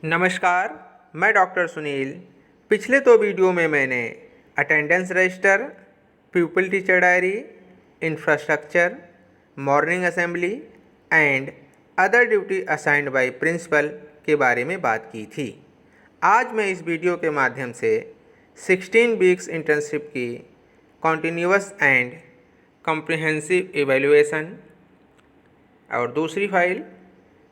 नमस्कार, मैं डॉक्टर सुनील। पिछले 2 वीडियो में मैंने attendance register, pupil teacher diary, infrastructure, morning assembly and other duty assigned by principal के बारे में बात की थी। आज मैं इस वीडियो के माध्यम से 16 वीक्स इंटर्नशिप की कॉन्टिन्यूअस एंड कॉम्प्रिहेंसिव इवैल्यूएशन और दूसरी file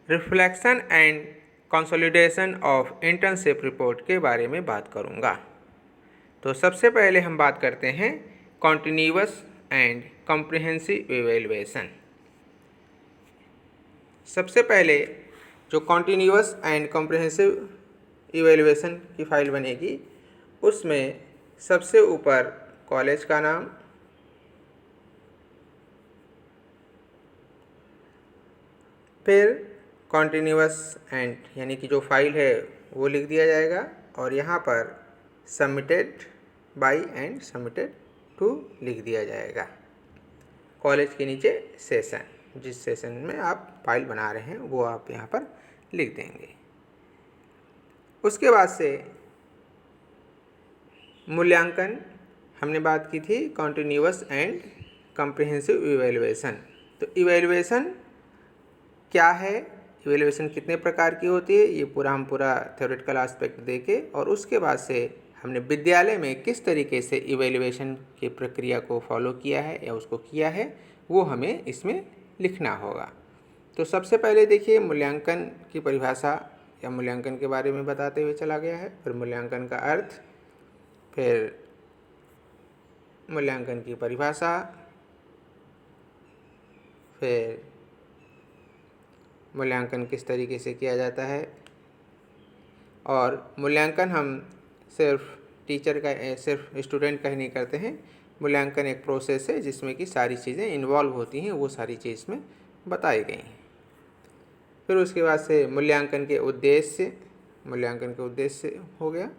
reflection and consolidation of internship report के बारे में बात करूंगा। तो सबसे पहले हम बात करते हैं कॉन्टिन्यूअस एंड कॉम्प्रिहेंसिव इवैल्यूएशन। सबसे पहले जो कॉन्टिन्यूअस एंड कॉम्प्रिहेंसिव इवैल्यूएशन की फाइल बनेगी, उसमें सबसे ऊपर कॉलेज का नाम, फिर कॉन्टिन्यूअस एंड यानी कि जो फाइल है वो लिख दिया जाएगा और यहाँ पर submitted by and submitted to लिख दिया जाएगा। कॉलेज के नीचे सेशन, जिस सेशन में आप फाइल बना रहे हैं वो आप यहाँ पर लिख देंगे। उसके बाद से मूल्यांकन हमने बात की थी, कॉन्टिन्यूअस एंड कॉम्प्रिहेंसिव इवैल्यूएशन। तो इवैल्यूएशन क्या है, इवैल्यूएशन कितने प्रकार की होती है, ये हम पूरा थ्योरेटिकल एस्पेक्ट देके और उसके बाद से हमने विद्यालय में किस तरीके से इवैल्यूएशन की प्रक्रिया को फॉलो किया है या उसको किया है वो हमें इसमें लिखना होगा। तो सबसे पहले देखिए मूल्यांकन की परिभाषा या मूल्यांकन के बारे में बताते हुए चला गया है, फिर मूल्यांकन का अर्थ, फिर मूल्यांकन की परिभाषा, फिर मूल्यांकन किस तरीके से किया जाता है। और मूल्यांकन हम सिर्फ सिर्फ स्टूडेंट का ही नहीं करते हैं, मूल्यांकन एक प्रोसेस है जिसमें कि सारी चीज़ें इन्वॉल्व होती हैं, वो सारी चीज़ में बताई गई हैं। फिर उसके बाद से मूल्यांकन के उद्देश्य हो गया।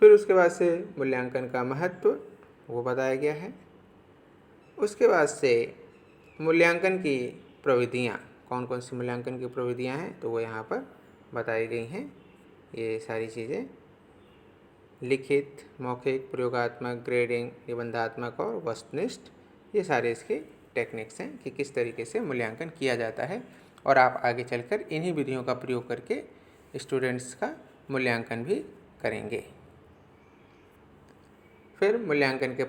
फिर उसके बाद से मूल्यांकन का महत्व वो बताया गया है। उसके बाद से मूल्यांकन की प्रविधियाँ, कौन कौन सी मूल्यांकन की प्रविधियाँ हैं तो वो यहाँ पर बताई गई हैं। ये सारी चीज़ें लिखित, मौखिक, प्रयोगात्मक, ग्रेडिंग, निबंधात्मक और वस्तुनिष्ठ, ये सारे इसके टेक्निक्स हैं कि किस तरीके से मूल्यांकन किया जाता है और आप आगे चलकर इन्हीं विधियों का प्रयोग करके स्टूडेंट्स का मूल्यांकन भी करेंगे। फिर मूल्यांकन के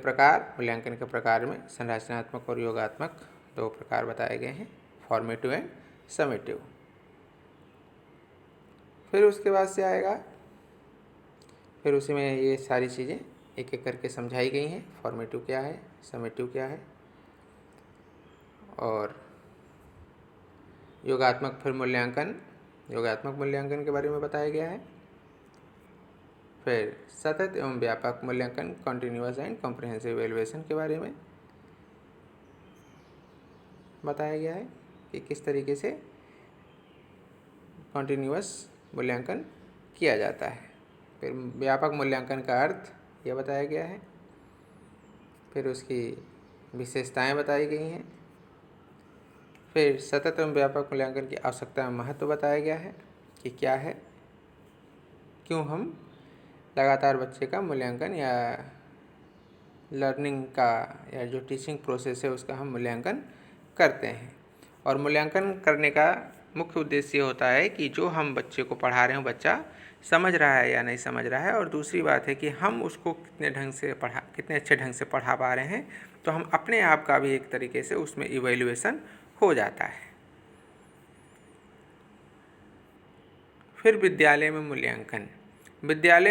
प्रकार में संरचनात्मक और योगात्मक 2 प्रकार बताए गए हैं, फॉर्मेटिव एंड समेटिव। फिर उसके बाद से आएगा, फिर उसी में ये सारी चीज़ें एक एक करके समझाई गई हैं, फॉर्मेटिव क्या है, समेटिव क्या है और योगात्मक मूल्यांकन के बारे में बताया गया है। फिर सतत एवं व्यापक मूल्यांकन, कॉन्टिन्यूअस एंड कॉम्प्रिहेंसिव इवैल्यूएशन के बारे में बताया गया है कि किस तरीके से कॉन्टिन्यूअस मूल्यांकन किया जाता है। फिर व्यापक मूल्यांकन का अर्थ यह बताया गया है, फिर उसकी विशेषताएं बताई गई हैं। फिर सतत एवं व्यापक मूल्यांकन की आवश्यकता एवं महत्व बताया गया है कि क्या है, क्यों हम लगातार बच्चे का मूल्यांकन या लर्निंग का या जो टीचिंग प्रोसेस है उसका हम मूल्यांकन करते हैं। और मूल्यांकन करने का मुख्य उद्देश्य होता है कि जो हम बच्चे को पढ़ा रहे हैं बच्चा समझ रहा है या नहीं समझ रहा है, और दूसरी बात है कि हम उसको कितने अच्छे ढंग से पढ़ा पा रहे हैं, तो हम अपने आप का भी एक तरीके से उसमें इवैल्यूएशन हो जाता है। फिर विद्यालय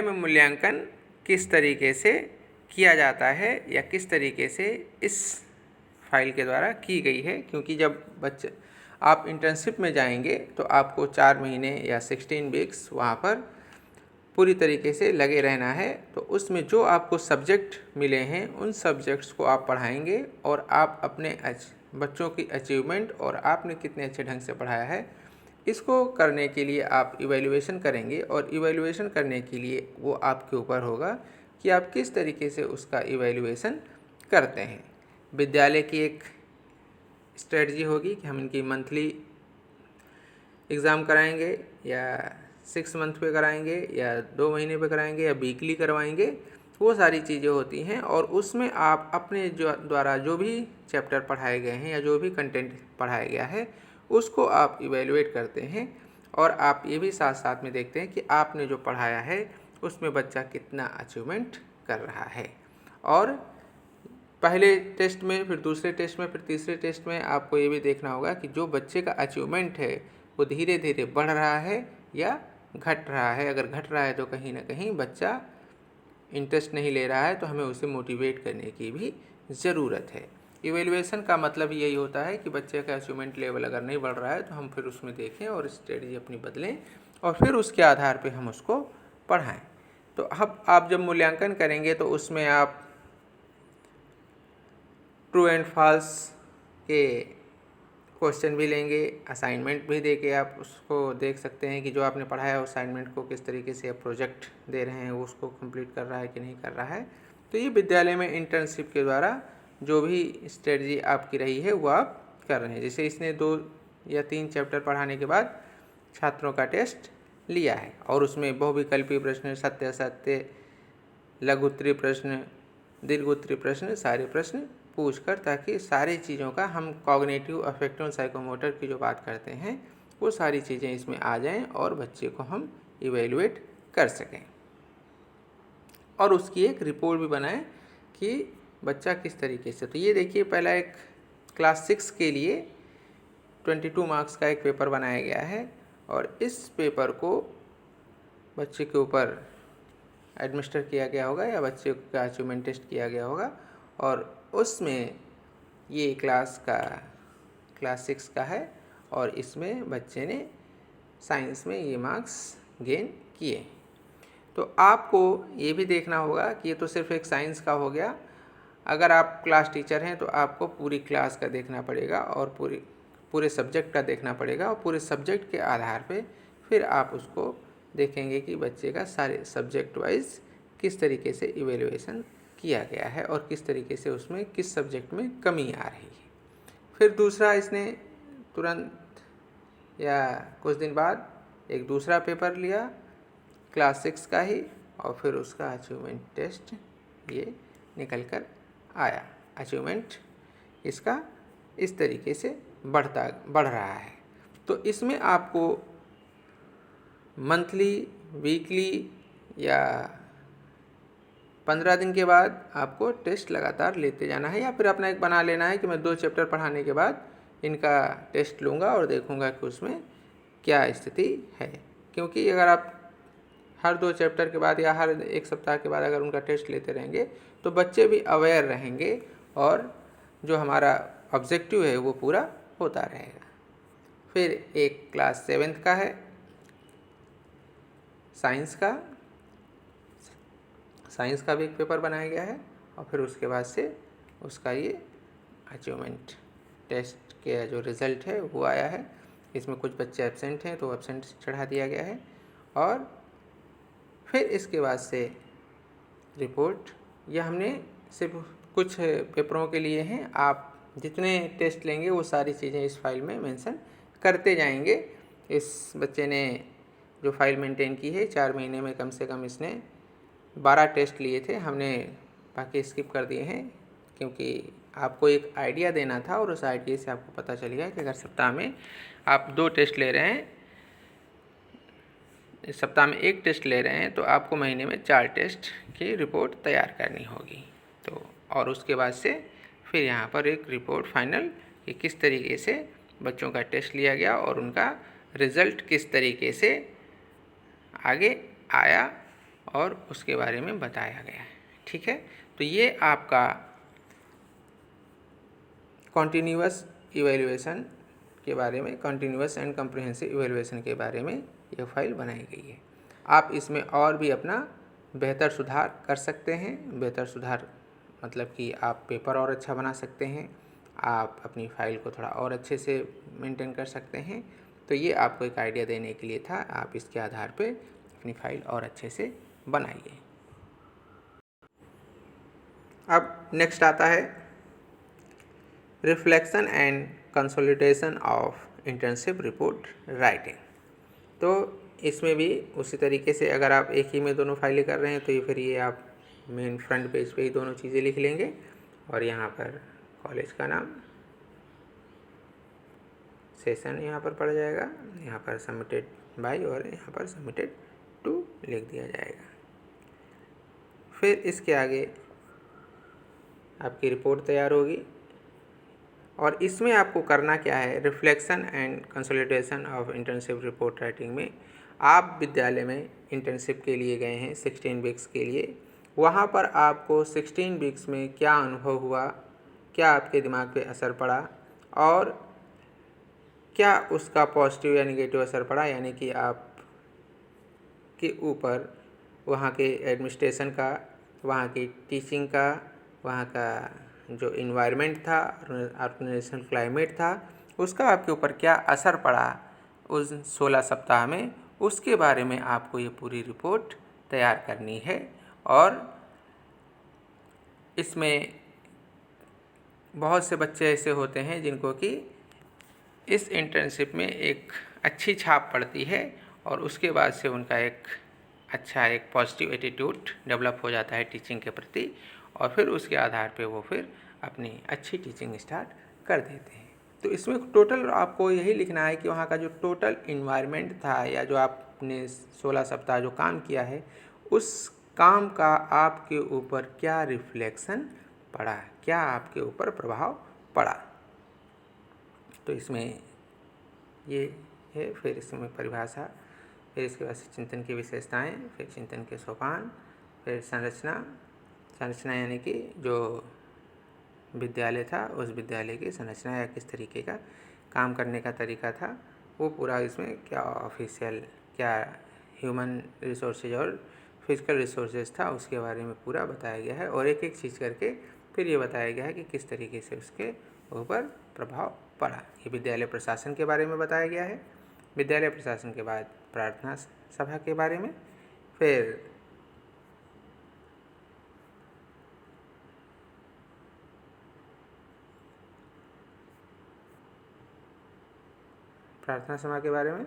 में मूल्यांकन किस तरीके से किया जाता है या किस तरीके से इस फाइल के द्वारा की गई है, क्योंकि जब आप इंटर्नशिप में जाएंगे तो आपको 4 महीने या 16 वीक्स वहाँ पर पूरी तरीके से लगे रहना है। तो उसमें जो आपको सब्जेक्ट मिले हैं उन सब्जेक्ट्स को आप पढ़ाएंगे और आप अपने बच्चों की अचीवमेंट और आपने कितने अच्छे ढंग से पढ़ाया है, इसको करने के लिए आप इवैल्यूएशन करेंगे। और इवैल्यूएशन करने के लिए वो आपके ऊपर होगा कि आप किस तरीके से उसका इवैल्यूएशन करते हैं। विद्यालय की एक स्ट्रेटजी होगी कि हम इनकी मंथली एग्ज़ाम कराएंगे या 6 मंथ पे कराएंगे या 2 महीने पे कराएंगे या वीकली करवाएंगे, वो सारी चीज़ें होती हैं। और उसमें आप अपने द्वारा जो भी चैप्टर पढ़ाए गए हैं या जो भी कंटेंट पढ़ाया गया है उसको आप इवेलुएट करते हैं, और आप ये भी साथ साथ में देखते हैं कि आपने जो पढ़ाया है उसमें बच्चा कितना अचीवमेंट कर रहा है। और पहले टेस्ट में, फिर दूसरे टेस्ट में, फिर तीसरे टेस्ट में आपको ये भी देखना होगा कि जो बच्चे का अचीवमेंट है वो धीरे धीरे बढ़ रहा है या घट रहा है। अगर घट रहा है तो कहीं ना कहीं बच्चा इंटरेस्ट नहीं ले रहा है, तो हमें उसे मोटिवेट करने की भी ज़रूरत है। इवेल्युएशन का मतलब यही होता है कि बच्चे का अचीवमेंट लेवल अगर नहीं बढ़ रहा है तो हम फिर उसमें देखें और स्ट्रेटजी अपनी बदलें और फिर उसके आधार पे हम उसको पढ़ाएं। तो अब आप जब मूल्यांकन करेंगे तो उसमें आप ट्रू एंड फॉल्स के क्वेश्चन भी लेंगे, असाइनमेंट भी दे के आप उसको देख सकते हैं कि जो आपने पढ़ाया उस असाइनमेंट को किस तरीके से आप प्रोजेक्ट दे रहे हैं, वो उसको कंप्लीट कर रहा है कि नहीं कर रहा है। तो ये विद्यालय में इंटर्नशिप के द्वारा जो भी स्ट्रेटजी आपकी रही है वो आप कर रहे हैं। जैसे इसने 2 या 3 चैप्टर पढ़ाने के बाद छात्रों का टेस्ट लिया है और उसमें बहुविकल्पी प्रश्न, सत्य असत्य, लघु उत्तरीय प्रश्न, दीर्घ उत्तरीय प्रश्न, सारे प्रश्न पूछकर, ताकि सारी चीज़ों का हम कॉग्निटिव, अफेक्टिव, साइकोमोटर की जो बात करते हैं वो सारी चीज़ें इसमें आ जाएं और बच्चे को हम इवेलुएट कर सकें और उसकी एक रिपोर्ट भी बनाएं कि बच्चा किस तरीके से। तो ये देखिए, पहला एक क्लास 6 के लिए 22 मार्क्स का एक पेपर बनाया गया है और इस पेपर को बच्चे के ऊपर एडमिनिस्टर किया गया होगा या बच्चे का अचीवमेंट टेस्ट किया गया होगा और उसमें ये क्लास 6 का है और इसमें बच्चे ने साइंस में ये मार्क्स गेन किए। तो आपको ये भी देखना होगा कि ये तो सिर्फ एक साइंस का हो गया, अगर आप क्लास टीचर हैं तो आपको पूरी क्लास का देखना पड़ेगा और पूरे सब्जेक्ट का देखना पड़ेगा और पूरे सब्जेक्ट के आधार पे फिर आप उसको देखेंगे कि बच्चे का सारे सब्जेक्ट वाइज किस तरीके से इवेल्युएशन किया गया है और किस तरीके से उसमें किस सब्जेक्ट में कमी आ रही है। फिर दूसरा, इसने तुरंत या कुछ दिन बाद एक दूसरा पेपर लिया क्लास 6 का ही और फिर उसका अचीवमेंट टेस्ट ये निकल कर आया। अचीवमेंट इसका इस तरीके से बढ़ रहा है। तो इसमें आपको मंथली, वीकली या 15 दिन के बाद आपको टेस्ट लगातार लेते जाना है, या फिर अपना एक बना लेना है कि मैं 2 चैप्टर पढ़ाने के बाद इनका टेस्ट लूँगा और देखूँगा कि उसमें क्या स्थिति है। क्योंकि अगर आप हर 2 चैप्टर के बाद या हर 1 सप्ताह के बाद अगर उनका टेस्ट लेते रहेंगे तो बच्चे भी अवेयर रहेंगे और जो हमारा ऑब्जेक्टिव है वो पूरा होता रहेगा। फिर एक क्लास 7th का है साइंस का भी एक पेपर बनाया गया है और फिर उसके बाद से उसका ये अचीवमेंट टेस्ट के जो रिज़ल्ट है वो आया है। इसमें कुछ बच्चे एब्सेंट हैं तो एब्सेंट चढ़ा दिया गया है और फिर इसके बाद से रिपोर्ट, यह हमने सिर्फ कुछ पेपरों के लिए हैं। आप जितने टेस्ट लेंगे वो सारी चीज़ें इस फाइल में मेंशन करते जाएंगे। इस बच्चे ने जो फाइल मेंटेन की है 4 महीने में कम से कम इसने 12 टेस्ट लिए थे, हमने बाकी स्किप कर दिए हैं क्योंकि आपको एक आइडिया देना था और उस आइडिया से आपको पता चल गया कि अगर सप्ताह में आप 2 टेस्ट ले रहे हैं, इस सप्ताह में 1 टेस्ट ले रहे हैं तो आपको महीने में 4 टेस्ट की रिपोर्ट तैयार करनी होगी। तो और उसके बाद से फिर यहाँ पर एक रिपोर्ट फाइनल कि किस तरीके से बच्चों का टेस्ट लिया गया और उनका रिज़ल्ट किस तरीके से आगे आया और उसके बारे में बताया गया है। ठीक है, तो ये आपका कॉन्टीन्यूअस इवैल्यूएशन के बारे में, कॉन्टीन्यूअस एंड कम्प्रिहेंसिव इवैल्यूएशन के बारे में यह फाइल बनाई गई है। आप इसमें और भी अपना बेहतर सुधार कर सकते हैं। बेहतर सुधार मतलब कि आप पेपर और अच्छा बना सकते हैं, आप अपनी फ़ाइल को थोड़ा और अच्छे से मेंटेन कर सकते हैं। तो ये आपको एक आइडिया देने के लिए था, आप इसके आधार पे अपनी फ़ाइल और अच्छे से बनाइए। अब नेक्स्ट आता है reflection and consolidation of internship report writing. तो इसमें भी उसी तरीके से अगर आप एक ही में दोनों फाइलें कर रहे हैं तो ये फिर ये आप मेन फ्रंट पेज पे ही दोनों चीज़ें लिख लेंगे और यहाँ पर कॉलेज का नाम, सेशन यहाँ पर पड़ जाएगा, यहाँ पर सबमिटेड बाय और यहाँ पर सबमिटेड टू लिख दिया जाएगा। फिर इसके आगे आपकी रिपोर्ट तैयार होगी और इसमें आपको करना क्या है, reflection and consolidation of internship report writing में आप विद्यालय में इंटर्नशिप के लिए गए हैं 16 वीक्स के लिए। वहाँ पर आपको 16 वीक्स में क्या अनुभव हुआ, क्या आपके दिमाग पे असर पड़ा और क्या उसका पॉजिटिव या नेगेटिव असर पड़ा, यानी कि आप के ऊपर वहाँ के एडमिनिस्ट्रेशन का, वहाँ की टीचिंग का, वहाँ का जो इन्वायरमेंट था, ऑर्गेनाइजेशनल क्लाइमेट था, उसका आपके ऊपर क्या असर पड़ा उस 16 सप्ताह में, उसके बारे में आपको ये पूरी रिपोर्ट तैयार करनी है। और इसमें बहुत से बच्चे ऐसे होते हैं जिनको कि इस इंटर्नशिप में एक अच्छी छाप पड़ती है और उसके बाद से उनका एक अच्छा एक पॉजिटिव एटीट्यूड डेवलप हो जाता है टीचिंग के प्रति और फिर उसके आधार पे वो फिर अपनी अच्छी टीचिंग स्टार्ट कर देते हैं। तो इसमें टोटल आपको यही लिखना है कि वहाँ का जो टोटल इन्वायरमेंट था या जो आपने 16 सप्ताह जो काम किया है उस काम का आपके ऊपर क्या रिफ्लेक्शन पड़ा, क्या आपके ऊपर प्रभाव पड़ा। तो इसमें ये है, फिर इसमें परिभाषा, फिर इसके बाद चिंतन की विशेषताएं, फिर चिंतन के सोपान, फिर संरचना यानी कि जो विद्यालय था उस विद्यालय की संरचना या किस तरीके का काम करने का तरीका था वो पूरा, इसमें क्या ऑफिशियल, क्या ह्यूमन रिसोर्सेज और फिजिकल रिसोर्सेज था उसके बारे में पूरा बताया गया है और एक एक चीज़ करके फिर ये बताया गया है कि किस तरीके से उसके ऊपर प्रभाव पड़ा। ये विद्यालय प्रशासन के बारे में बताया गया है। विद्यालय प्रशासन के बाद प्रार्थना सभा के बारे में, फिर प्रार्थना सभा के बारे में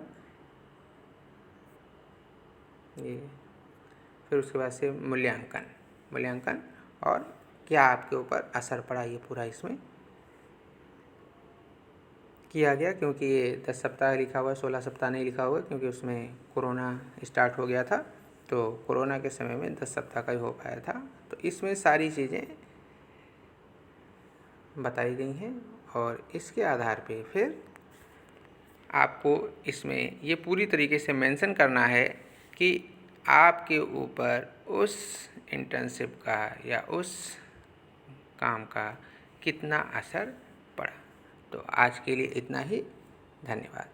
ये, फिर उसके बाद से मूल्यांकन और क्या आपके ऊपर असर पड़ा ये पूरा इसमें किया गया। क्योंकि ये 10 सप्ताह लिखा हुआ है, 16 सप्ताह नहीं लिखा हुआ क्योंकि उसमें कोरोना स्टार्ट हो गया था, तो कोरोना के समय में 10 सप्ताह का ही हो पाया था। तो इसमें सारी चीज़ें बताई गई हैं और इसके आधार पे फिर आपको इसमें ये पूरी तरीके से मेंशन करना है कि आपके ऊपर उस इंटर्नशिप का या उस काम का कितना असर पड़ा। तो आज के लिए इतना ही, धन्यवाद।